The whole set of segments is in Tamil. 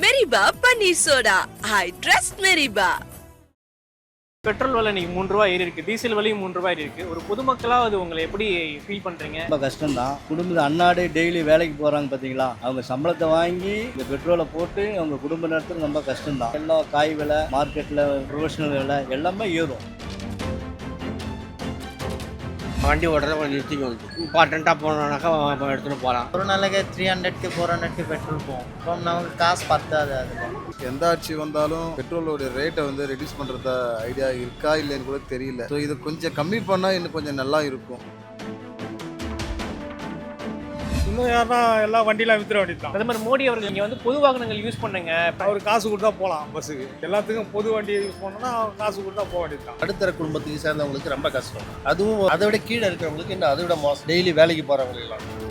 மெரிபா பன்னீர் சோடா. I trust மெரிபா. பெட்ரோல் விலை இன்னைக்கு 3 ரூபா ஏறி இருக்கு, டீசல் விலையும் 3 ரூபா ஏறி இருக்கு. ஒரு பொதுமக்களா அது உங்களை எப்படி ஃபீல் பண்றீங்க? ரொம்ப கஷ்டம்தான். குடும்பத்தை அன்னாடே டெய்லி வேலைக்கு போகிறாங்க பார்த்தீங்களா, அவங்க சம்பளத்தை வாங்கி இந்த பெட்ரோலை போட்டு அவங்க குடும்ப நடத்துறது ரொம்ப கஷ்டம்தான். எல்லா காய் விலை, மார்க்கெட்டில் ப்ரொஃபஷனல் விலை எல்லாமே ஏறும். வண்டி ஓட்டுறத கொஞ்சம் நிறுத்திக்கணும். இம்பார்ட்டண்ட்டாக போனோம்னாக்கா எடுத்துகிட்டு போகலாம். ஒரு நாளைக்கு 300க்கு 400க்கு பெட்ரோல் போகும். இப்போ நமக்கு காசு பத்தாது. அதில் எந்த ஆட்சி வந்தாலும் பெட்ரோலோட ரேட்டை வந்து ரெடியூஸ் பண்ணுறத ஐடியா இருக்கா இல்லைன்னு கூட தெரியல. ஸோ இதை கொஞ்சம் கம்மி பண்ணால் இன்னும் கொஞ்சம் நல்லா இருக்கும். இன்னும் யாருன்னா எல்லா வண்டியெலாம் வித்துற வேண்டியது தான். அதே மாதிரி மோடி அவர்கள் இங்கே வந்து பொது வாகனங்கள் யூஸ் பண்ணுங்க, அவர் காசு கொடுத்தா போகலாம் பஸ்ஸுக்கு. எல்லாத்துக்கும் பொது வண்டியை யூஸ் பண்ணோன்னா காசு கொடுத்தா போக வேண்டியது தான். நடுத்தர குடும்பத்துக்கு சேர்ந்தவங்களுக்கு ரொம்ப கஷ்டம். அதுவும் அதை விட கீழே இருக்கிறவங்களுக்கு இன்னும் அதை விட மோசம். டெய்லி வேலைக்கு போகிறவங்களெல்லாம்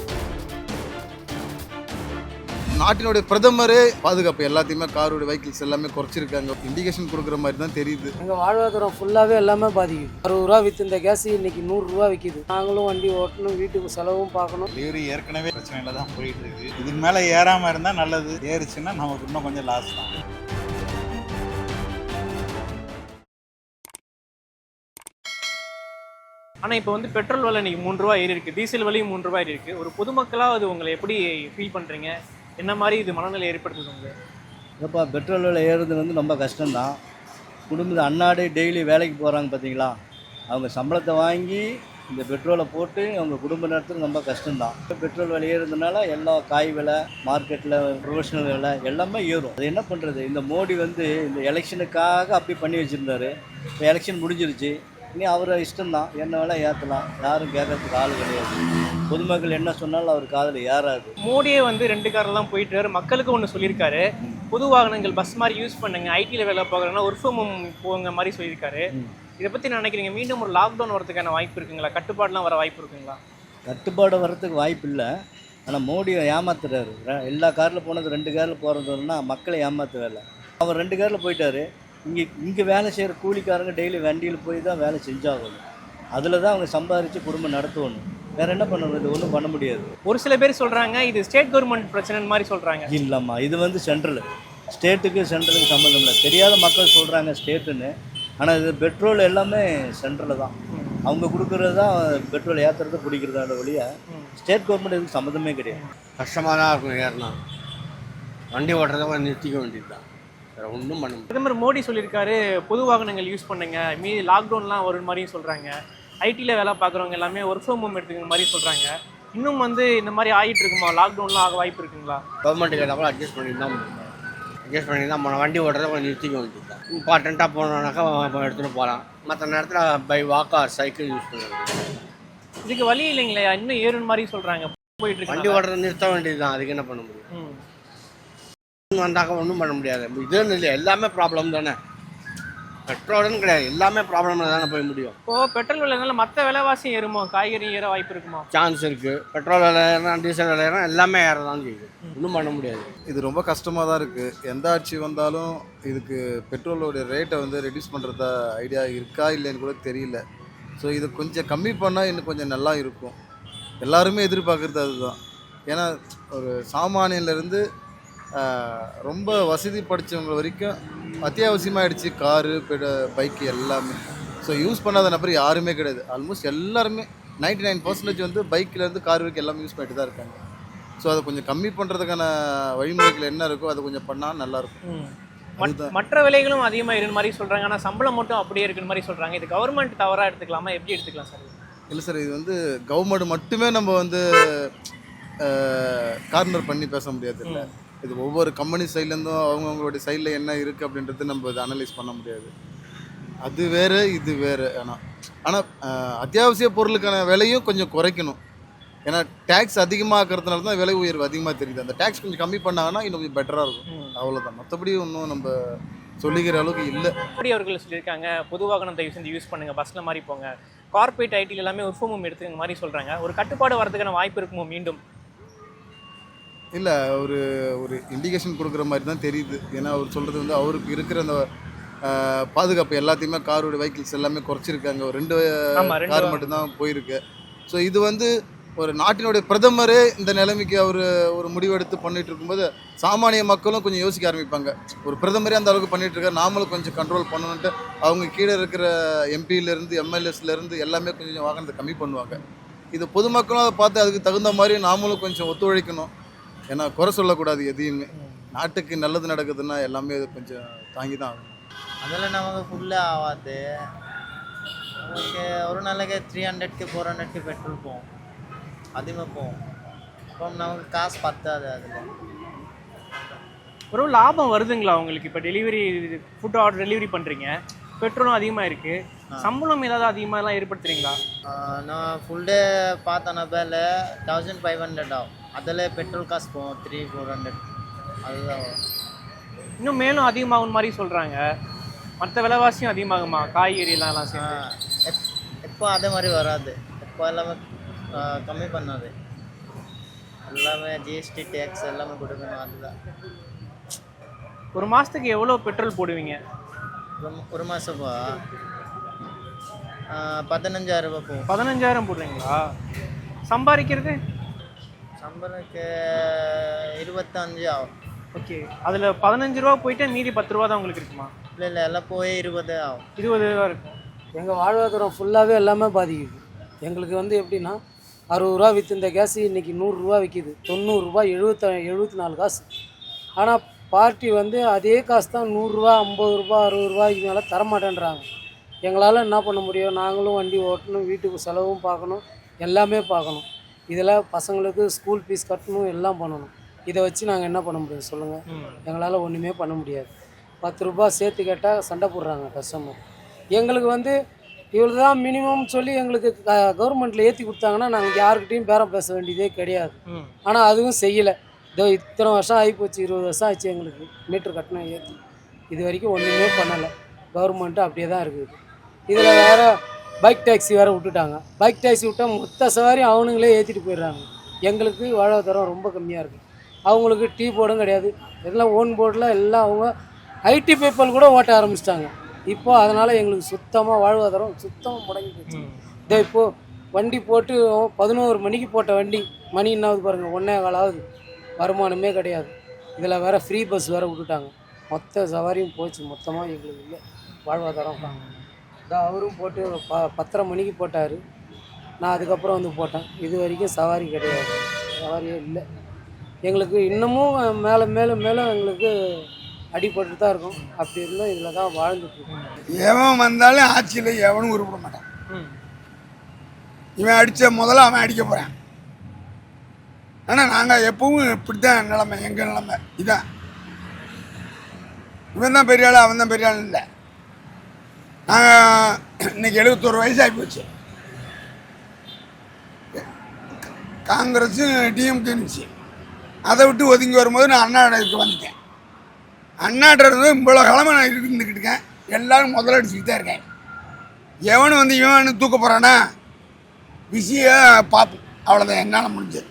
நாட்டினுடைய பிரதமரே பாதுகாப்பு எல்லாத்தையுமே காரோட வெஹிக்கிள்ஸ் எல்லாமே குறைச்சிருக்காங்க. இண்டிகேஷன் கொடுக்குற மாதிரி தான் தெரியுது. எங்கள் வாழ்வாதாரம் ஃபுல்லாகவே எல்லாமே பாதிக்குது. 60 ரூபா விற்று இந்த கேஸ் இன்னைக்கு 100 ரூபா விற்கிது. நாங்களும் வண்டி ஓட்டணும், வீட்டுக்கு செலவும் பார்க்கணும். டெலிவரி ஏற்கனவே பிரச்சனையில தான் போயிட்டு இருக்கு. இதுக்கு மேலே ஏறாமல் இருந்தால் நல்லது. ஏறிச்சுன்னா நமக்கு இன்னும் கொஞ்சம் லாஸ் தான். ஆனால் இப்போ வந்து பெட்ரோல் விலை இன்னைக்கு 3 ரூபா ஏறி இருக்கு, டீசல் விலையும் 3 ரூபா ஏறி இருக்கு. ஒரு பொதுமக்களா அது உங்களை எப்படி ஃபீல் பண்றீங்க? என்ன மாதிரி இது மனநிலை ஏற்படுத்துது உங்களுக்கு? இதப்பா பெட்ரோல் விலை ஏறுறது வந்து ரொம்ப கஷ்டம்தான். குடும்பத்தை அன்னாடே டெய்லி வேலைக்கு போகிறாங்க பார்த்தீங்களா, அவங்க சம்பளத்தை வாங்கி இந்த பெட்ரோலை போட்டு அவங்க குடும்ப நடத்துறது ரொம்ப கஷ்டம்தான். பெட்ரோல் விலை ஏறுறதுனால எல்லா காய் விலை, மார்க்கெட்டில் ப்ரொஃபஷனல் விலை எல்லாமே ஏறும். அது என்ன பண்ணுறது, இந்த மோடி வந்து இந்த எலெக்ஷனுக்காக அப்படி பண்ணி வச்சுருந்தாரு. இப்போ எலெக்ஷன் முடிஞ்சிருச்சு, இனி அவரை இஷ்டம்தான், என்ன வேலை ஏற்றலாம், யாரும் கேட்கறதுக்கு ஆள் கிடையாது. பொதுமக்கள் என்ன சொன்னாலும் அவர் காதில் ஏறாது. மோடியே வந்து 2 காரில் தான் போயிட்டு மக்களுக்கு ஒன்று சொல்லியிருக்காரு, பொது வாகனங்கள் பஸ் மாதிரி யூஸ் பண்ணுங்க, ஐடியில் வேலை பார்க்குறதுனா ஒர்க் ஃப்ரம் ஹோம் போங்க மாதிரி சொல்லியிருக்காரு. இதை பற்றி நினைக்கிறீங்க? மீண்டும் ஒரு லாக்டவுன் வரதுக்கான வாய்ப்பு இருக்குங்களா? கட்டுப்பாடுலாம் வர வாய்ப்பு இருக்குங்களா? கட்டுப்பாடு வர்றதுக்கு வாய்ப்பு இல்லை. ஆனால் மோடியை ஏமாத்துறாரு. எல்லா காரில் போனது 2 காரில் போகிறதுன்னா மக்களை ஏமாற்ற வேலை. அவர் 2 காரில் போயிட்டார். இங்கே வேலை செய்கிற கூலிக்காரங்க டெய்லி வண்டியில் போய் தான் வேலை செஞ்சாகணும். அதில் தான் அவங்க சம்பாதிச்சு குடும்பம் நடத்தணும். வேறு என்ன பண்ணணும்? இது ஒன்றும் பண்ண முடியாது. ஒரு சில பேர் சொல்கிறாங்க இது ஸ்டேட் கவர்மெண்ட் பிரச்சனை மாதிரி சொல்கிறாங்க. இல்லைம்மா, இது வந்து சென்ட்ரல். ஸ்டேட்டுக்கு சென்ட்ரலுக்கு சம்மந்தம் இல்லை. தெரியாத மக்கள் சொல்கிறாங்க ஸ்டேட்டுன்னு. ஆனால் இது பெட்ரோல் எல்லாமே சென்ட்ரலில் தான். அவங்க கொடுக்குறது தான் பெட்ரோல் ஏற்றுறது பிடிக்கிறதால வழியா ஸ்டேட் கவர்மெண்ட் இதுக்கு சம்மந்தமே கிடையாது. கஷ்டமாக தான் இருக்கும் ஏறினா. வண்டி ஓட்டுறத கொஞ்சம் நிறுத்திக்க வேண்டியது தான். வேறு ஒன்றும் பண்ண முடியாது. அதே மாதிரி மோடி சொல்லியிருக்காரு பொது வாகனங்கள் யூஸ் பண்ணுங்க, மீதி லாக்டவுன்லாம் வரும் மாதிரியும் சொல்கிறாங்க. ஐடியில் வேலை பார்க்குறவங்க எல்லாமே ஒர்க் ஃப்ரம் ஹோம் எடுத்துக்கிற மாதிரி சொல்கிறாங்க. இன்னும் வந்து இந்த மாதிரி ஆகிட்டு இருக்குமா? லாக்டவுன்லாம் ஆக வாய்ப்பு இருக்குங்களா? கவர்மெண்ட்டுக்கு ஏதாவது அட்ஜஸ்ட் பண்ணி தான் வண்டி ஓட்டுறத கொஞ்சம் நிறுத்திக்க வேண்டியது தான். இம்பார்ட்டண்ட்டாக போனோம்னாக்கா எடுத்துகிட்டு போகலாம். மற்ற நேரத்தில் பை வாக்கா சைக்கிள் யூஸ் பண்ணுறது. இதுக்கு வழி இல்லைங்களா? இன்னும் ஏறுன்னு மாதிரி சொல்கிறாங்க. போயிட்டு இருக்கு. வண்டி ஓட்டுறத நிறுத்த வேண்டியது தான். அதுக்கு என்ன பண்ண முடியும்? வந்தாக்க ஒன்றும் பண்ண முடியாது. இதுன்னு இல்லை, எல்லாமே ப்ராப்ளம் தானே. பெட்ரோல்னு கிடையாது, எல்லாமே ப்ராப்ளம்ல தானே போய் முடியும். இப்போது பெட்ரோல் விலைனால மற்ற விலைவாசியும் ஏறுமோ? காய்கறி ஏற வாய்ப்பு இருக்குமா? சான்ஸ் இருக்குது. பெட்ரோல் விலை ஏறினா, டீசல் விலை ஏறினா எல்லாமே ஏறதான் செய்யுது. ஒன்றும் பண்ண முடியாது. இது ரொம்ப கஷ்டமாக தான் இருக்குது. எந்த ஆட்சி வந்தாலும் இதுக்கு பெட்ரோலோட ரேட்டை வந்து ரெடியூஸ் பண்ணுறத ஐடியா இருக்கா இல்லைன்னு கூட தெரியல. ஸோ இதை கொஞ்சம் கம்மி பண்ணால் இன்னும் கொஞ்சம் நல்லா இருக்கும். எல்லாருமே எதிர்பார்க்குறது அதுதான். ஏன்னா ஒரு சாமானியிலேருந்து ரொம்ப வசதி படித்தவங்க வரைக்கும் அத்தியாவசியமாகிடுச்சு காரு, பைக்கு எல்லாமே. ஸோ யூஸ் பண்ணாத நபர் யாருமே கிடையாது. ஆல்மோஸ்ட் எல்லாருமே 99% வந்து பைக்கிலேருந்து கார் வரைக்கும் எல்லாமே யூஸ் பண்ணிட்டு தான் இருக்காங்க. ஸோ அதை கொஞ்சம் கம்மி பண்ணுறதுக்கான வழிமுறைகள் என்ன இருக்கோ அதை கொஞ்சம் பண்ணால் நல்லாயிருக்கும். மற்ற விலைகளும் அதிகமாக இருக்கிற மாதிரி சொல்கிறாங்க, ஆனால் சம்பளம் மட்டும் அப்படியே இருக்கிற மாதிரி சொல்கிறாங்க. இது கவர்மெண்ட் தவறாக எடுத்துக்கலாமா? எப்படி எடுத்துக்கலாம் சார்? இல்லை சார், இது வந்து கவர்மெண்ட் மட்டுமே நம்ம வந்து கார்னர் பண்ணி பேச முடியாது. இல்லை, இது ஒவ்வொரு கம்பெனி சைட்லேருந்தும் அவங்கவுங்களுடைய சைடில் என்ன இருக்குது அப்படின்றது நம்ம இதை அனலைஸ் பண்ண முடியாது. அது வேறு, இது வேறு. ஆனால் அத்தியாவசிய பொருளுக்கான விலையும் கொஞ்சம் குறைக்கணும். ஏன்னா டேக்ஸ் அதிகமாகிறதுனால தான் விலை உயர்வு அதிகமாக தெரியுது. அந்த டேக்ஸ் கொஞ்சம் கம்மி பண்ணாங்கன்னா இன்னும் கொஞ்சம் பெட்டராக இருக்கும். அவ்வளோதான். மற்றபடி ஒன்றும் நம்ம சொல்லிக்கிற அளவுக்கு இல்லை. அப்படி அவர்கள் சொல்லியிருக்காங்க பொது வாகனம் தயவு செஞ்சு யூஸ் பண்ணுங்கள், பஸ்ஸில் மாதிரி போங்க, கார்பரேட் ஐடியில் எல்லாமே ஒர்க் ஃப்ரம் ஹோம் எடுத்துக்கிற மாதிரி சொல்கிறாங்க. ஒரு கட்டுப்பாடு வரதுக்கான வாய்ப்பு இருக்குமோ மீண்டும்? இல்லை, ஒரு இண்டிகேஷன் கொடுக்குற மாதிரி தான் தெரியுது. ஏன்னா அவர் சொல்கிறது வந்து அவருக்கு இருக்கிற அந்த பாதுகாப்பு எல்லாத்தையுமே காரோட வெஹிக்கிள்ஸ் எல்லாமே குறைச்சிருக்காங்க. ஒரு 2 கார் மட்டும்தான் போயிருக்கு. ஸோ இது வந்து ஒரு நாட்டினுடைய பிரதமரே இந்த நிலைமைக்கு அவர் ஒரு முடிவெடுத்து பண்ணிட்டு இருக்கும்போது சாமானிய மக்களும் கொஞ்சம் யோசிக்க ஆரம்பிப்பாங்க. ஒரு பிரதமரே அந்த அளவுக்கு பண்ணிட்டு இருக்காரு, நாமளும் கொஞ்சம் கண்ட்ரோல் பண்ணணுன்ட்டு அவங்க கீழே இருக்கிற எம்பியிலேருந்து எம்எல்ஏஸ்லேருந்து எல்லாமே கொஞ்சம் வாகனத்தை கம்மி பண்ணுவாங்க. இது பொதுமக்களும் அதை பார்த்து அதுக்கு தகுந்த மாதிரி நாமளும் கொஞ்சம் ஒத்துழைக்கணும். ஏன்னா குறை சொல்லக்கூடாது எதையுமே. நாட்டுக்கு நல்லது நடக்குதுன்னா எல்லாமே இது கொஞ்சம் தாங்கி தான் ஆகணும். அதில் நமக்கு ஃபுல்லாக ஆகாது. நமக்கு ஒரு நாளைக்கு 300க்கு 400க்கு பெட்ரோல் போகும், அதிகமாக போகும். அப்போ நமக்கு காசு பத்தாது. அதில் ஒரு லாபம் வருதுங்களா உங்களுக்கு? இப்போ டெலிவரி ஃபுட் ஆர்டர் டெலிவரி பண்ணுறீங்க, பெட்ரோலும் அதிகமாக இருக்குது, சம்பளம் ஏதாவது அதிகமாகலாம் ஏற்படுத்துறீங்களா? நான் ஃபுல் டே பார்த்தேன்னா வேலை 1500 ஆகும். அதில் பெட்ரோல் காசு போகும் 300-400, அதுதான் வரும். இன்னும் மேலும் அதிகமாகும் மாதிரி சொல்கிறாங்க. மற்ற விலைவாசியும் அதிகமாகுமா? காய்கறிலாம் சேர்ந்து எப்போ அதே மாதிரி வராது. எப்போ எல்லாமே கம்மி பண்ணாது. எல்லாமே ஜிஎஸ்டி டேக்ஸ் எல்லாமே கொடுக்கணும். அதுதான். ஒரு மாதத்துக்கு எவ்வளோ பெட்ரோல் போடுவீங்க? ஒரு மாதப்பா 15,000 ரூபாய் போகும். 15,000 போடுறீங்களா? சம்பாதிக்கிறது சம்பளத்துக்கு 25 ஆகும். ஓகே, அதில் 15 ரூபா போயிட்டு மீதி 10 ரூபா தான் உங்களுக்கு இருக்குமா? இல்லை எல்லாம் போய் 20 ஆகும். 20 ரூபா இருக்கும். எங்கள் வாழ்வாதாரம் ஃபுல்லாகவே எல்லாமே பாதிக்குது. எங்களுக்கு வந்து எப்படின்னா 60 ரூபா விற்று இந்த கேஸு இன்றைக்கி 100 ரூபா விற்கிது. 90 ரூபா 74 காசு. ஆனால் பார்ட்டி வந்து அதே காசு தான் 100 ரூபா 50 ரூபா 60 ரூபாய்க்கு மேலே தரமாட்டேன்றாங்க. எங்களால் என்ன பண்ண முடியும்? நாங்களும் வண்டி ஓட்டணும், வீட்டுக்கு செலவும் பார்க்கணும், எல்லாமே பார்க்கணும். இதில் பசங்களுக்கு ஸ்கூல் ஃபீஸ் கட்டணும், எல்லாம் பண்ணணும். இதை வச்சு நாங்கள் என்ன பண்ண முடியும் சொல்லுங்கள்? எங்களால் ஒன்றுமே பண்ண முடியாது. 10 ரூபா சேர்த்து கேட்டால் சண்டை போடுறாங்க கஸ்டமர். எங்களுக்கு வந்து இவ்வளோ தான் மினிமம் சொல்லி எங்களுக்கு கவர்மெண்ட்டில் ஏற்றி கொடுத்தாங்கன்னா நாங்கள் யாருக்கிட்டையும் பேரம் பேச வேண்டியதே கிடையாது. ஆனால் அதுவும் செய்யலை. இதோ இத்தனை வருஷம் ஆகிப்போச்சு, 20 வருஷம் ஆச்சு எங்களுக்கு மீட்ரு கட்டணம் ஏற்றி. இது வரைக்கும் ஒன்றுமே பண்ணலை. கவர்மெண்ட்டு அப்படியே தான் இருக்குது. இதில் வேறு பைக் டாக்ஸி வேறு விட்டுட்டாங்க. பைக் டாக்ஸி விட்டால் மொத்த சவாரியும் அவனுங்களே ஏற்றிட்டு போயிடுறாங்க. எங்களுக்கு வாழ்வாதாரம் ரொம்ப கம்மியாக இருக்குது. அவங்களுக்கு டீ போர்டும் கிடையாது. எல்லாம் ஓன் போர்டில் எல்லாம் அவங்க ஐடி பீப்பிள் கூட ஓட்ட ஆரம்பிச்சிட்டாங்க இப்போது. அதனால் எங்களுக்கு சுத்தமாக வாழ்வாதாரம் சுத்தமாக முடங்கி போச்சு. இதோ இப்போது வண்டி போட்டு 11 மணிக்கு போட்ட வண்டி மணி என்னாவது பாருங்கள், 1:15 ஆகுது. வருமானமே கிடையாது. இதில் வேறு ஃப்ரீ பஸ் வேறு விட்டுட்டாங்க. மொத்த சவாரியும் போச்சு. மொத்தமாக எங்களுக்கு இல்லை வாழ்வாதாரம். அவரும் போட்டு 10:30 மணிக்கு போட்டார். நான் அதுக்கப்புறம் வந்து போட்டேன். இது வரைக்கும் சவாரி கிடையாது, சவாரியே இல்லை. எங்களுக்கு இன்னமும் மேலே மேலே மேலே எங்களுக்கு அடிபட்டு தான் இருக்கும். அப்படி இருந்தும் இதில் தான் வாழ்ந்துட்டுருக்கோம். எவன் வந்தாலும் ஆட்சியில் எவனும் உருப்பிட மாட்டான். இவன் அடித்த முதல்ல அவன் அடிக்க போகிறான். ஆனால் நாங்கள் எப்பவும் இப்படி தான் நிலமை, எங்கள் நிலமை இதான். இவன் தான் பெரிய ஆள், அவன் தான் பெரிய ஆள் இல்லை. நாங்கள் இன்னைக்கு 71 வயசு ஆகி போச்சு. காங்கிரஸும் டிஎம்கே இருந்துச்சு. அதை விட்டு ஒதுங்கி வரும்போது நான் அண்ணாடத்துக்கு வந்துட்டேன். அண்ணாடுறது இவ்வளோ காலமாக நான் இருந்துக்கிட்டு இருக்கேன். எல்லோரும் முதல்ல அடிச்சுக்கிட்டு தான் இருக்கேன். எவனு வந்து இவனு தூக்க போகிறானா பிஸியை பார்ப்போம். அவ்வளோதான் என்னால் முடிஞ்சது.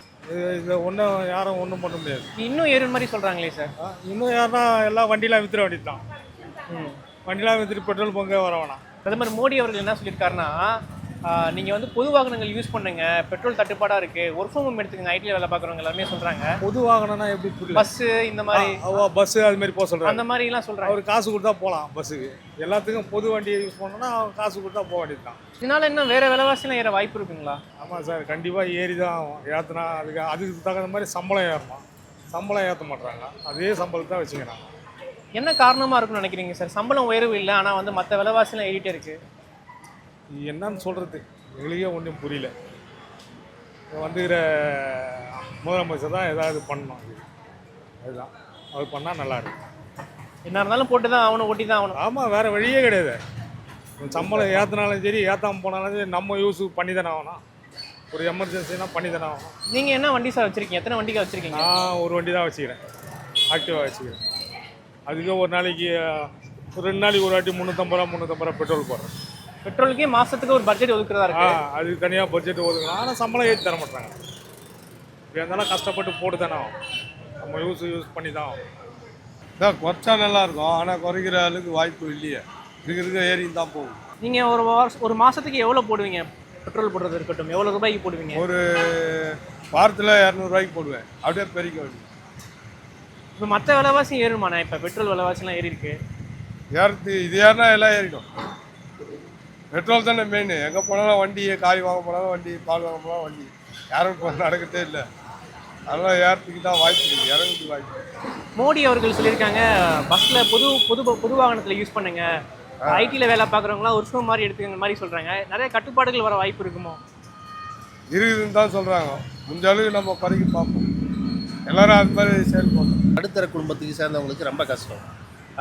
இதை ஒன்றும் யாரும் ஒன்றும் பண்ண முடியாது. இன்னும் ஏறும் மாதிரி சொல்கிறாங்களே சார். இன்னும் யாருன்னா எல்லாம் வண்டியெலாம் விற்றுற வேண்டியது தான். வண்டியெலாம் விற்றுட்டு பெட்ரோல் பங்கு வர வேணாம். பிரதமர் மோடி அவர்கள் என்ன சொல்லியிருக்காருன்னா, நீங்கள் வந்து பொது வாகனங்கள் யூஸ் பண்ணுங்க, பெட்ரோல் தட்டுப்பாடாக இருக்குது, ஒர்க் ஃப்ரம் ஹோம் எடுத்துக்கங்க, ஐடியில் வேலை பார்க்குறவங்க எல்லாருமே சொல்கிறாங்க. பொது வாகனம்னா எப்படி புரியல? பஸ்ஸு இந்த மாதிரி பஸ்ஸு அது மாதிரி போக சொல்கிறாங்க. அந்த மாதிரிலாம் சொல்கிறாங்க. அவர் காசு கொடுத்தா போகலாம் பஸ்ஸுக்கு. எல்லாத்துக்கும் பொது வண்டியை யூஸ் பண்ணோன்னா காசு கொடுத்தா போக வேண்டியது தான். இதனால் இன்னும் வேறு விலைவாசிலாம் ஏற வாய்ப்பு இருக்குங்களா? ஆமாம் சார், கண்டிப்பாக ஏறி தான் ஆகும். ஏற்றுனா அதுக்கு தகுந்த மாதிரி சம்பளம் ஏறணும். சம்பளம் ஏற்ற மாட்டுறாங்க, அதே சம்பளத்தை தான் வச்சுக்கிறாங்க. என்ன காரணமாக இருக்குன்னு நினைக்கிறீங்க சார்? சம்பளம் உயர்வு இல்லை, ஆனால் வந்து மற்ற விலைவாசிலாம் ஏறிட்டே இருக்குது. என்னன்னு சொல்கிறது எங்களுக்கே ஒன்றும் புரியல. வந்துக்கிற முதலமைச்சர் தான் ஏதாவது பண்ணணும். அதுதான் அது பண்ணால் நல்லாயிருக்கும். என்ன இருந்தாலும் போட்டு தான் ஆகணும், ஓட்டி தான் ஆகணும். ஆமாம், வேறு வழியே கிடையாது. சம்பளம் ஏற்றினாலும் சரி, ஏற்றாமல் போனாலும் சரி, நம்ம யூஸ் பண்ணி தானே ஆகணும். ஒரு எமர்ஜென்சினா பண்ணி தானே ஆகணும். நீங்கள் என்ன வண்டி சார் வச்சுருக்கீங்க? எத்தனை வண்டிக்கு வச்சுருக்கீங்க? நான் ஒரு வண்டி தான் வச்சுக்கிறேன், ஆக்டிவாக வச்சுக்கிறேன். அதுக்கு ஒரு நாளைக்கு ஒரு 2 நாளைக்கு ஒரு வாட்டி 350 ரூபா பெட்ரோல் போடுறேன். பெட்ரோலுக்கே மாதத்துக்கு ஒரு பட்ஜெட் ஒதுக்குறதா இருக்கு. அதுக்கு தனியாக பட்ஜெட் ஒதுக்கணும். ஆனால் சம்பளம் ஏற்றி தர மாட்டாங்க. இப்படி இருந்தாலும் கஷ்டப்பட்டு போட்டு தானே ஆகும். நம்ம யூஸ் பண்ணி தான் ஆகும். இதான் குறைச்சா நல்லாயிருக்கும், ஆனால் குறைக்கிற அளவுக்கு வாய்ப்பு இல்லையே. இருக்க ஏறி தான் போகும். நீங்கள் ஒரு மாதத்துக்கு எவ்வளோ போடுவீங்க பெட்ரோல் போடுறது இருக்கட்டும், எவ்வளோ ரூபாய்க்கு போடுவீங்க? ஒரு வாரத்தில் 200 போடுவேன், அப்படியே பெருக்க வேண்டிய. இப்போ மற்ற விலைவாசி ஏறுமாண்ணா? இப்போ பெட்ரோல் விலைவாசிலாம் ஏறி இருக்கு. இது ஏறினா எல்லாம் ஏறிடும். பெட்ரோல் தானே மெயின். எங்கே போனாலும் வண்டி, காய் வாங்க போனாலும் வண்டி, பால் வாங்க போனாலும் வண்டி. யாரும் இப்போ நடக்கத்தே இல்லை. அதெல்லாம் ஏறத்துக்கு தான் வாய்ப்பு இருக்குது, இறங்குறதுக்கு வாய்ப்பு. மோடி அவர்கள் சொல்லியிருக்காங்க, பஸ்ஸில் பொது வாகனத்தில் யூஸ் பண்ணுங்க, ஐடியில் வேலை பார்க்குறவங்களாம் ஒரு ஷோ மாதிரி எடுத்துக்கிற மாதிரி சொல்கிறாங்க. நிறைய கட்டுப்பாடுகள் வர வாய்ப்பு இருக்குமோ? இருக்குதுன்னு தான் சொல்கிறாங்க. முடிஞ்ச அளவுக்கு நம்ம குறைக்க பார்ப்போம். எல்லாரும் அது மாதிரி செயல்படணும். நடுத்தர குடும்பத்துக்கு சேர்ந்தவங்களுக்கு ரொம்ப கஷ்டம்.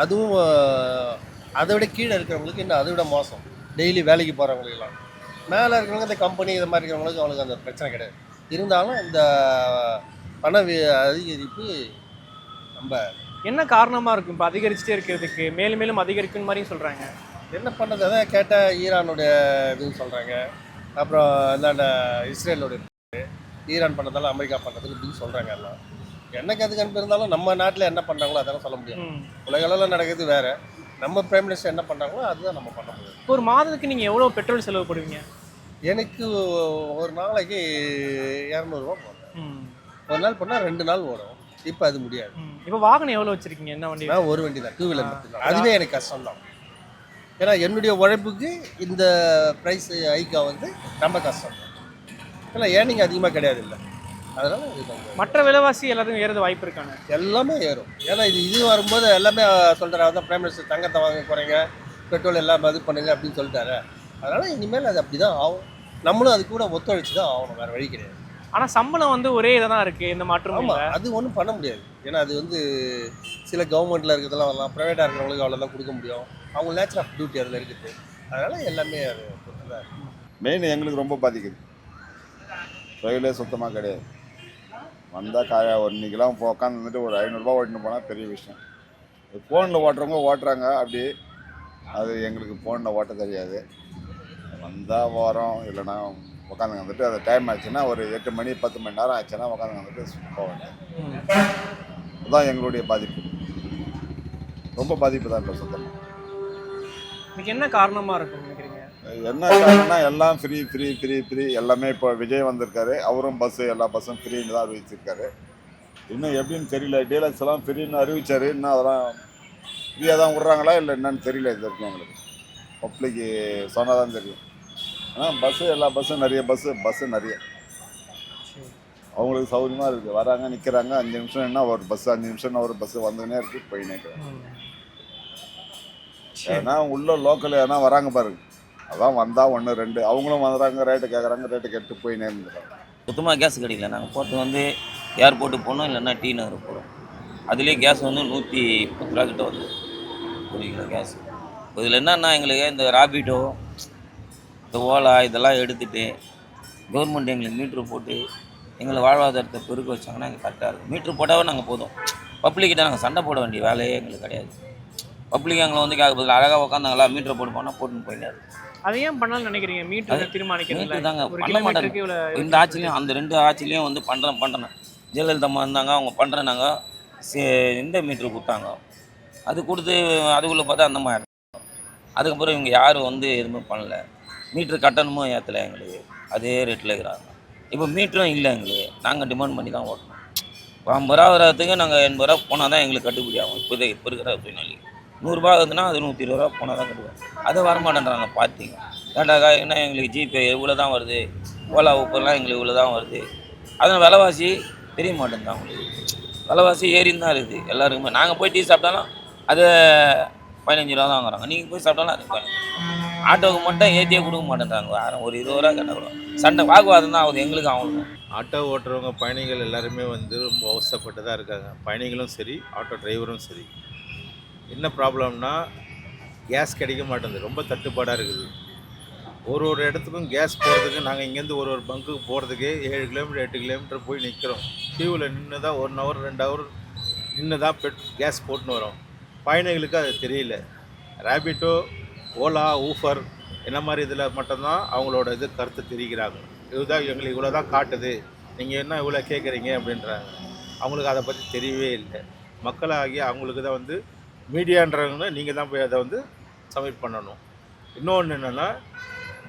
அதுவும் அதை விட கீழே இருக்கிறவங்களுக்கு இன்னும் அதை விட மோசம். டெய்லி வேலைக்கு போகிறவங்களுக்கெல்லாம் மேலே இருக்கிறவங்க இந்த கம்பெனி இது மாதிரி இருக்கிறவங்களுக்கு அவங்களுக்கு அந்த பிரச்சனை கிடையாது. இருந்தாலும் இந்த பண அதிகரிப்பு ரொம்ப என்ன காரணமாக இருக்கும் இப்போ அதிகரிச்சுட்டே இருக்கிறதுக்கு? மேலும் மேலும் அதிகரிக்கும் மாதிரியும் சொல்கிறாங்க. என்ன பண்ணுறது? அதான் கேட்டால் ஈரானுடைய இதுன்னு சொல்கிறாங்க. அப்புறம் இந்தாண்ட இஸ்ரேலோடைய, ஈரான் பண்ணதால அமெரிக்கா பண்ணுறதுக்கு இப்படின்னு சொல்கிறாங்க. எல்லாம் என்னைக்கு அதுக்கு அனுப்பி இருந்தாலும் நம்ம நாட்டில் என்ன பண்ணுறாங்களோ அதெல்லாம் சொல்ல முடியும். உலக அளவில் நடக்குது வேறு. நம்ம பிரைம் மினிஸ்டர் என்ன பண்ணுறாங்களோ அதுதான் நம்ம பண்ண முடியும். ஒரு மாதத்துக்கு நீங்கள் எவ்வளோ பெட்ரோல் செலவு போடுவீங்க? எனக்கு ஒரு நாளைக்கு 200 ரூபா போடுறேன். ஒரு நாள் பண்ணால் 2 நாள் ஓடும். இப்போ அது முடியாது. இப்போ வாகனம் எவ்வளோ வச்சுருக்கீங்க? என்ன வண்டி? நான் ஒரு வண்டி தான், 2 வீலர் மட்டும்தான். அதுவே எனக்கு கஷ்டம் தான். ஏன்னா என்னுடைய உழைப்புக்கு இந்த ப்ரைஸ் ஹைக்காக வந்து ரொம்ப கஷ்டம் தான். ஏன்னா ஏர்னிங் அதிகமாக கிடையாது இல்லை. அதனால் இது மற்ற விலைவாசி எல்லாத்தையும் ஏறது வாய்ப்பு இருக்காங்க. எல்லாமே ஏறும். ஏன்னா இது வரும்போது எல்லாமே சொல்கிறாங்க தான், பிரைம் மினிஸ்டர் தங்கத்தை வாங்க குறைங்க, பெட்ரோல் எல்லாம் இது பண்ணுங்க அப்படின்னு சொல்லிட்டாரு. அதனால் இனிமேல் அது அப்படி தான் ஆகும். நம்மளும் அது கூட ஒத்துழைச்சி தான் ஆகணும், வேறு வழி கிடையாது. ஆனால் சம்பளம் வந்து ஒரே இதாக தான் இருக்குது, இந்த மாற்றம். ஆமாம், அது ஒன்றும் பண்ண முடியாது. ஏன்னா அது வந்து சில கவர்மெண்ட்டில் இருக்கிறதெல்லாம் வரலாம், ப்ரைவேட்டாக இருக்கிறவங்களுக்கு அவ்வளோதான் கொடுக்க முடியும். அவங்க நேச்சர் ஆஃப் டியூட்டி அதில் இருக்குது. அதனால் எல்லாமே அது பொறுத்து தான் இருக்குது. மெயின் எங்களுக்கு ரொம்ப பாதிக்குது. ரயிலே சுத்தமாக கிடையாது. வந்தால் இன்னைக்கெல்லாம் உட்காந்துட்டு ஒரு 500 ரூபா ஓட்டின்னு போனால் பெரிய விஷயம். ஃபோனில் ஓட்டுறவங்க ஓட்டுறாங்க அப்படி. அது எங்களுக்கு ஃபோனில் ஓட்ட தெரியாது. வந்தால் வரோம், இல்லைன்னா உட்காந்து வந்துட்டு அது டைம் ஆச்சுன்னா ஒரு 8 மணி 10 மணி நேரம் ஆச்சுன்னா உட்காந்து வந்துட்டு போக வேண்டியது. அதுதான் எங்களுடைய பாதிப்பு. ரொம்ப பாதிப்பு தான் இப்போ சுத்தமாக. இதுக்கு என்ன காரணமாக இருக்கும் நினைக்கிறீங்க? என்ன காரணம்னா எல்லாம் ஃப்ரீ ஃப்ரீ ஃப்ரீ ஃப்ரீ எல்லாமே. இப்போ விஜய் வந்திருக்காரு, அவரும் பஸ்ஸு எல்லா பஸ்ஸும் ஃப்ரீன்னு தான் அறிவிச்சிருக்காரு. இன்னும் எப்படின்னு தெரியல. டீலக்ஸ் எல்லாம் ஃப்ரீன்னு அறிவிச்சாரு. இன்னும் அதெல்லாம் ஃப்ரீயாக தான் விட்றாங்களா இல்லை என்னன்னு தெரியல. இது வரைக்கும் எங்களுக்கு பப்ளிக்கு சொன்னால் தான் தெரியும். ஆனால் பஸ்ஸு எல்லா பஸ்ஸும் நிறைய பஸ்ஸு நிறைய அவங்களுக்கு சௌகரியமாக இருக்குது. வராங்க, நிற்கிறாங்க, 5 நிமிஷம் என்ன ஒரு பஸ்ஸு, 5 நிமிஷம்னா ஒரு பஸ்ஸு வந்துன்னே இருக்குது, போயினே இருக்குது. ஏன்னா உள்ள லோக்கல் ஏன்னா வராங்க பாருங்க, அதான் வந்தால் 1 2 அவங்களும் வந்துடுறாங்க, ரேட்டு கேட்குறாங்க, ரேட்டு கேட்டு போயினே இருந்துடுறாங்க. சுத்தமாக கேஸ் கிடைக்கல. நாங்கள் போகிறது வந்து ஏர்போர்ட்டு போனோம், இல்லைன்னா டி நகர் போகிறோம். அதுலேயே கேஸ் வந்து 110 ரூபா கிட்ட வருது 1 கிலோ கேஸ். இதில் என்னன்னா எங்களுக்கு இந்த ராபிடோ, இந்த ஓலா இதெல்லாம் எடுத்துகிட்டு கவர்மெண்ட் எங்களுக்கு மீட்ரு போட்டு எங்களை வாழ்வாதாரத்தை பெருக்க வச்சாங்கன்னா எங்களுக்கு கரெக்டாக இருக்கும். மீட்ரு போட்டாவே நாங்கள் போதும். பப்ளிக்கிட்ட நாங்கள் சண்டை போட வேண்டிய வேலையே எங்களுக்கு கிடையாது. பப்ளிக் எங்களை வந்து கேட்க அழகாக உட்காந்தாங்களா மீட்டரை போட்டு போனால் போட்டுன்னு போயிடாது. அதை ஏன் பண்ணலாம்னு நினைக்கிறீங்க? மீட்டர் தீர்மானிக்கிறது தாங்க பண்ண மாட்டாங்க. இந்த ஆட்சிலையும் அந்த 2 ஆட்சிலையும் வந்து பண்ணுறேன். ஜெயலலிதா இருந்தாங்க, அவங்க பண்ணுறேன்னாங்க, இந்த மீட்ரு கொடுத்தாங்க. அது கொடுத்து அதுக்குள்ளே பார்த்தா அந்த மாதிரி. அதுக்கப்புறம் இவங்க யாரும் வந்து எதுவுமே பண்ணல. மீட்ரு கட்டணமும் ஏற்றலை எங்களுக்கு, அதே ரேட்டில் இருக்கிறாங்க. இப்போ மீட்டரும் இல்லை எங்களுக்கு. நாங்கள் டிமாண்ட் பண்ணி தான் ஓட்டணும். 50 ரூபா வர்றதுக்கு நாங்கள் 80 ரூபா போனால் தான் எங்களுக்கு கட்டுப்படி ஆகும். இப்போ இருக்கிற சூழ்நிலை 100 ரூபா ஆகுதுன்னா அது 120 ரூபா போனால் தான் கட்டுவோம். அதை வரமாட்டேன்றாங்க. பார்த்தீங்க ஏட்டாக்கா என்ன எங்களுக்கு ஜிபே இவ்வளோ தான் வருது, ஓலா ஊப்பர்லாம் எங்களுக்கு இவ்வளோ தான் வருது. அதனால் விலைவாசி தெரிய மாட்டேங்குது. அவங்களுக்கு விலைவாசி ஏறின்னு தான் இருக்குது எல்லாருக்குமே. நாங்கள் போய் டீ சாப்பிட்டாலும் அது 15 ரூபா தான் வாங்குறாங்க. நீங்கள் போய் சாப்பிட்டாலும் அது 15. ஆட்டோவுக்கு மட்டும் ஏற்றியே கொடுக்க மாட்டேன்றாங்க. யாரும் ஒரு 20 ரூபா கேட்டால் கூட சண்டை வாக்குவாதம் தான் ஆகுது எங்களுக்கு. ஆகணும். ஆட்டோ ஓட்டுறவங்க பயணிகள் எல்லாருமே வந்து ரொம்ப அவசரப்பட்டு தான் இருக்காங்க. பயணிகளும் சரி, ஆட்டோ டிரைவரும் சரி. என்ன ப்ராப்ளம்னா கேஸ் கிடைக்க மாட்டேங்குது. ரொம்ப தட்டுப்பாடாக இருக்குது. ஒரு இடத்துக்கும் கேஸ் போகிறதுக்கு நாங்கள் இங்கேருந்து ஒரு பங்குக்கு போகிறதுக்கு 7 கிலோமீட்டர் 8 கிலோமீட்டர் போய் நிற்கிறோம். கியூவில் நின்று தான் 1 ஹவர் 2 ஹவர் நின்று தான் கேஸ் போட்டுன்னு வரோம். பயணிகளுக்கு அது தெரியல. ரேபிட்டோ, ஓலா, ஊஃபர் என்ன மாதிரி இதில் மட்டும்தான் அவங்களோட இது கருத்து தெரிவிக்கிறாங்க. இதுதான் எங்களுக்கு இவ்வளோ தான் காட்டுது, நீங்கள் என்ன இவ்வளோ கேட்குறீங்க அப்படின்றாங்க. அவங்களுக்கு அதை பற்றி தெரியவே இல்லை. மக்களாகிய அவங்களுக்கு தான் வந்து மீடியான்றவங்க நீங்கள் தான் போய் அதை வந்து சப்மிட் பண்ணணும். இன்னொன்று என்னென்னா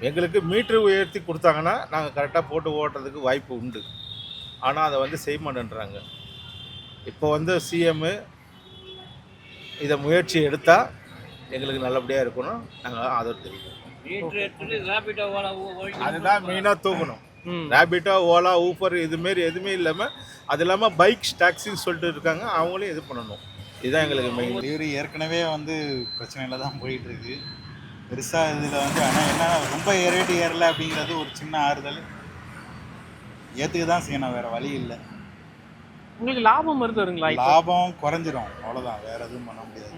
எங்களுக்கு மீட்ரு உயர்த்தி கொடுத்தாங்கன்னா நாங்கள் கரெக்டாக போட்டு ஓட்டுறதுக்கு வாய்ப்பு உண்டு. ஆனால் அதை வந்து செய்ய மாட்டேன்றாங்க. இப்போ வந்து சிஎம்மு இதை முயற்சி எடுத்தால் எங்களுக்கு நல்லபடியாக இருக்கணும். நாங்கள் ஆதரவு தெரிவிக்கிறோம். அதுதான் மெயினாக தூக்கணும். ரேபிட்டோ, ஓலா, ஊபர் இதுமாரி எதுவுமே இல்லாமல், அது இல்லாமல் பைக் டாக்ஸின்னு சொல்லிட்டு இருக்காங்க, அவங்களையும் இது பண்ணணும். இதுதான் எங்களுக்கு மெயின். டெலிவரி ஏற்கனவே வந்து பிரச்சனையில் தான் போயிட்டுருக்கு. பெருசாக இதில் வந்து ஆனால் என்ன ரொம்ப ரேட்டு ஏறலை அப்படிங்கிறது ஒரு சின்ன ஆறுதல். ஏற்றுக்க தான் செய்யணும், வேறு வழி இல்லை. உங்களுக்கு லாபம் வருதுங்களா? லாபம் குறைஞ்சிரும், அவ்வளோதான், வேறு எதுவும் பண்ண முடியாது.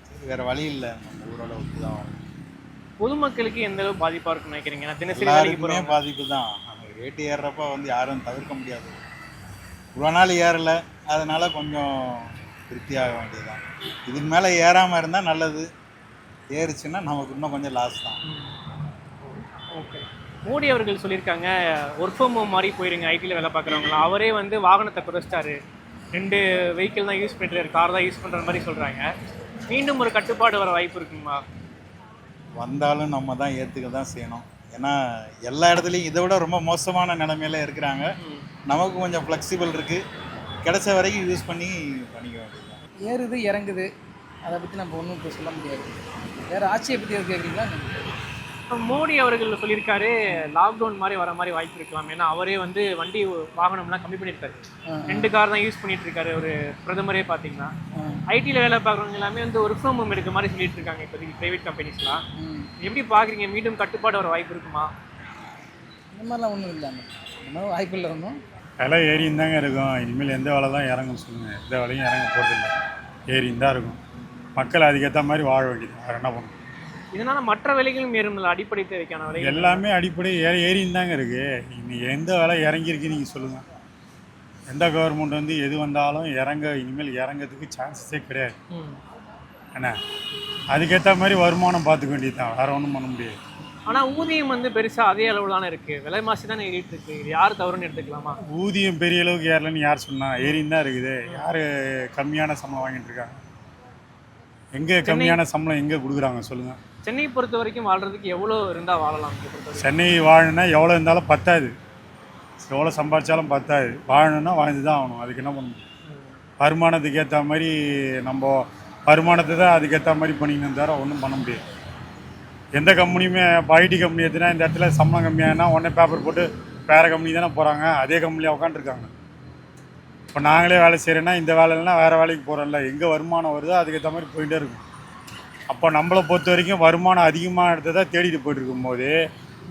சரி, வேறு வழி இல்லை, நம்ம ஊரோட ஒத்து தான் ஆகணும். பொதுமக்களுக்கு எந்த அளவு பாதிப்பாக இருக்குன்னு நினைக்கிறீங்க? தினசரி எல்லாருக்குமே பாதிப்பு தான். நமக்கு ரேட்டு ஏறுறப்ப வந்து யாரும் தவிர்க்க முடியாது. இவ்வளோ நாள் ஏறலை, அதனால் கொஞ்சம் திருப்தியாக வேண்டியதுதான். இதுக்கு மேலே ஏறாமல் இருந்தால் நல்லது. ஏறிச்சுன்னா நமக்கு இன்னும் கொஞ்சம் லாஸ் தான். ஓகே. மோடி அவர்கள் சொல்லியிருக்காங்க, ஒர்க் ஃப்ரம் ஹோம் மாதிரி போயிருங்க ஐடியில் வேலை பார்க்குறவங்களாம். அவரே வந்து வாகனத்தை குறைச்சிட்டாரு, 2 வெஹிக்கிள் தான் யூஸ் பண்ணிட்டு, கார் தான் யூஸ் பண்ணுற மாதிரி சொல்கிறாங்க. மீண்டும் ஒரு கட்டுப்பாடு வர வாய்ப்பு இருக்குங்களா? வந்தாலும் நம்ம தான் ஏற்றுக்க தான் செய்யணும். ஏன்னா எல்லா இடத்துலையும் இதை விட ரொம்ப மோசமான நிலைமையில இருக்கிறாங்க. நமக்கு கொஞ்சம் ஃப்ளெக்சிபிள் இருக்குது, கிடைச்ச வரைக்கும் யூஸ் பண்ணி பண்ணிக்க வேண்டியது. ஏறுது இறங்குது, அதை பற்றி நம்ம ஒன்றும் இப்போ சொல்ல முடியாது. வேறு ஆட்சியை பற்றி எது கேட்குறீங்களா? மோடி அவர்கள் சொல்லியிருக்காரு, லாக்டவுன் மாதிரி வர மாதிரி வாய்ப்பு இருக்கலாம். ஏன்னா அவரே வந்து வண்டி வாகனம்லாம் கம்மி பண்ணியிருக்காரு, 2 கார் தான் யூஸ் பண்ணிட்டு இருக்காரு. ஒரு பிரதமரே பார்த்தீங்கன்னா ஐடியில் வேலை பார்க்குறவங்க எல்லாமே வந்து ஒர்க் ஃப்ரம் ஹோம் எடுக்க மாதிரி சொல்லிட்டு இருக்காங்க இப்போதைக்கு ப்ரைவேட் கம்பெனிஸ்லாம். எப்படி பார்க்குறீங்க? மீண்டும் கட்டுப்பாடு வர வாய்ப்பு இருக்குமா? இந்த மாதிரிலாம் ஒன்றும் இல்லை, இந்த மாதிரி வாய்ப்பு இல்லை. ஒன்றும் விலை ஏறின்னு தாங்க இருக்கும். இனிமேல் எந்த வேலை தான் இறங்குன்னு சொல்லுங்கள். எந்த வேலையும் இறங்க போகிறதில்லை, ஏறின்னு தான் இருக்கும். மக்கள் அதுக்கேற்ற மாதிரி வாழ வேண்டியது, வேறு என்ன பண்ணணும்? இதனால மற்ற விலைகளும் ஏறும்ல, அடிப்படை தேவைக்கான விலை எல்லாமே அடிப்படை ஏறின்னு தாங்க இருக்குது. இன்னைக்கு எந்த வேலை இறங்கியிருக்கு நீங்கள் சொல்லுங்கள். எந்த கவர்மெண்ட் வந்து எது வந்தாலும் இனிமேல் இறங்கிறதுக்கு சான்சஸே கிடையாது. என்ன அதுக்கேற்ற மாதிரி வருமானம் பார்த்துக்க வேண்டியது தான், வேறு ஒன்றும் பண்ண முடியாது. ஆனால் ஊதியம் வந்து பெருசாக அதே அளவு தானே இருக்குது, விலைவாசி தானே ஏறிட்டு இருக்கு. இது யார் தவறுன்னு எடுத்துக்கலாமா? ஊதியம் பெரிய அளவுக்கு ஏறலைன்னு யார் சொன்னால்? ஏறின்னு தான் இருக்குது. யார் கம்மியான சம்பளம் வாங்கிட்டு இருக்காங்க? எங்கே கம்மியான சம்பளம் எங்கே கொடுக்குறாங்க சொல்லுங்கள்? சென்னை பொறுத்த வரைக்கும் வாழ்றதுக்கு எவ்வளோ இருந்தால் வாழலாம்? சென்னை வாழணுன்னா எவ்வளோ இருந்தாலும் பத்தாது, எவ்வளோ சம்பாதிச்சாலும் பத்தாது. வாழணுன்னா வாழ்ந்து தான் ஆகணும். அதுக்கு என்ன பண்ணணும்? வருமானத்துக்கு ஏற்ற மாதிரி நம்ம வருமானத்தை தான் அதுக்கேற்ற மாதிரி பண்ணிக்கணும், தவிர ஒன்றும் பண்ண முடியாது. எந்த கம்பெனியுமே இப்போ ஐடி கம்பெனி எடுத்துனா இந்த இடத்துல சம்பளம் கம்மியானா உடனே பேப்பர் போட்டு வேறு கம்பெனி தானே போகிறாங்க, அதே கம்பெனியில் உட்காந்துருக்காங்க. இப்போ நாங்களே வேலை செய்கிறேன்னா இந்த வேலைன்னா வேறு வேலைக்கு போகிறோம்ல, எங்கே வருமானம் வருதோ அதுக்கேற்ற மாதிரி போயிட்டே இருக்கும். அப்போ நம்மளை பொறுத்த வரைக்கும் வருமானம் அதிகமாக எடுத்ததை தேடிட்டு போயிட்டு இருக்கும்போது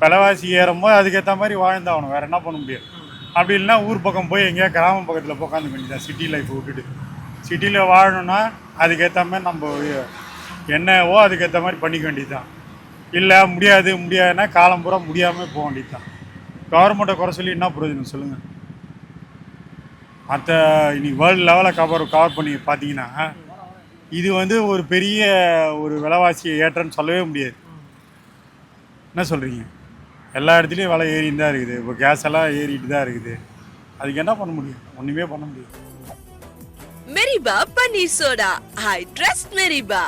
விலைவாசி ஏறும்போது அதுக்கேற்ற மாதிரி வாழ்ந்தாகணும், வேறு என்ன பண்ண முடியும்? அப்படி இல்லைன்னா ஊர் பக்கம் போய் எங்கேயா கிராம பக்கத்தில் உட்காந்து வேண்டியதான். சிட்டி லைஃப் விட்டுட்டு சிட்டியில் வாழணுன்னா அதுக்கேற்ற மாதிரி நம்ம என்னவோ அதுக்கேற்ற மாதிரி பண்ணிக்க வேண்டியது தான். இல்லை முடியாதுன்னா காலம் பூரா முடியாமல் போக வேண்டியது தான். கவர்மெண்ட்டை குறை சொல்லி என்ன பிரயோஜனம் சொல்லுங்கள்? மற்ற இன்னைக்கு வேர்ல்டு லெவலில் கவர் பண்ணி பார்த்தீங்கன்னா இது வந்து ஒரு பெரிய ஒரு விலைவாசியை ஏற்றன்னு சொல்லவே முடியாது. என்ன சொல்கிறீங்க? எல்லா இடத்துலையும் விலை ஏறின்னு தான் இருக்குது. இப்போ கேஸ் எல்லாம் ஏறிட்டு தான் இருக்குது. அதுக்கு என்ன பண்ண முடியும்? ஒன்றுமே பண்ண முடியாது. மெரிபா பன்னீர் சோடா. I trust மெரிபா.